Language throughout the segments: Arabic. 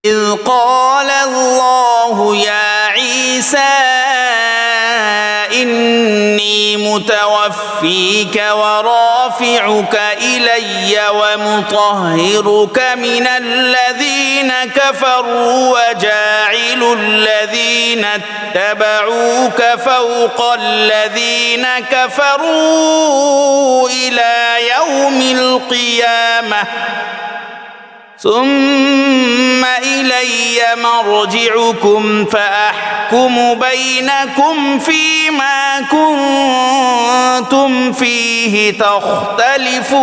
إذ قال الله يا عيسى إني متوفيك ورافعك إلي ومطهرك من الذين كفروا وجاعل الذين اتبعوك فوق الذين كفروا إلى يوم القيامة ثم إلي مرجعكم فأحكم بينكم فيما كنتم فيه تختلفون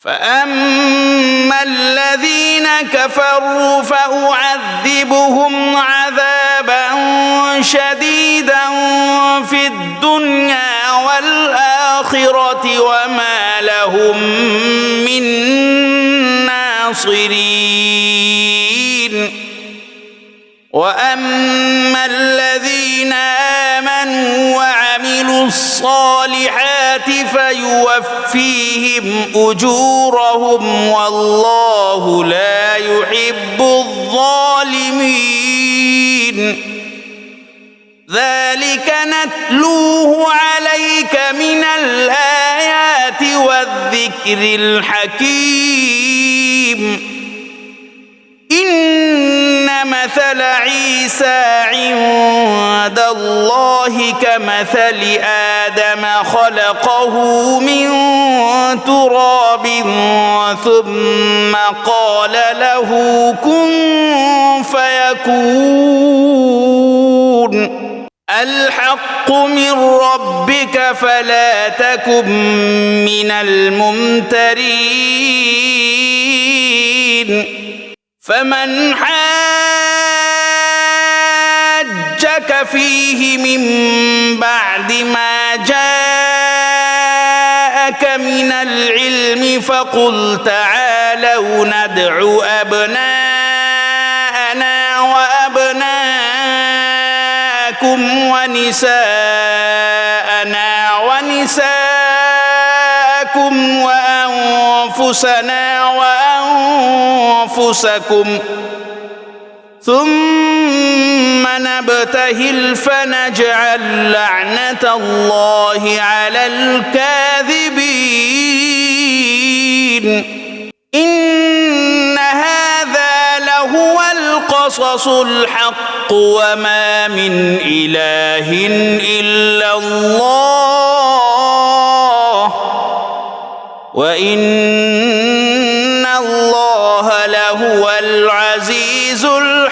فأما الذين كفروا فأعذبهم عذابا شديدا في الدنيا والآخرة وما لهم من ناصرين وأما الذين آمنوا وعملوا الصالحات فيوفيهم أجورهم والله لا يحب الظالمين ذلك نتلوه عليك من الآيات والذكر الحكيم إن مثل عيسى عند الله كمثل آدم خلقه من تراب ثم قال له كن فيكون الحق من ربك فلا تكن من الممترين فمن حاجك فيه من بعد ما جاءك من العلم فقل تعالوا ندع أبناءنا وأبناءكم ونساءنا ونساءكم وأنفسنا وأنفسكم ثم نبتهل فنجعل لعنة الله على الكاذبين إن هذا لهو القصص الحق وما من إله إلا الله وإن الله لهو العزيز الحكيم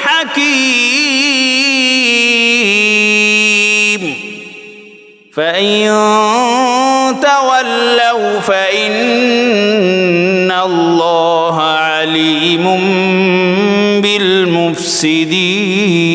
فإن تولوا فإن الله عليم بالمفسدين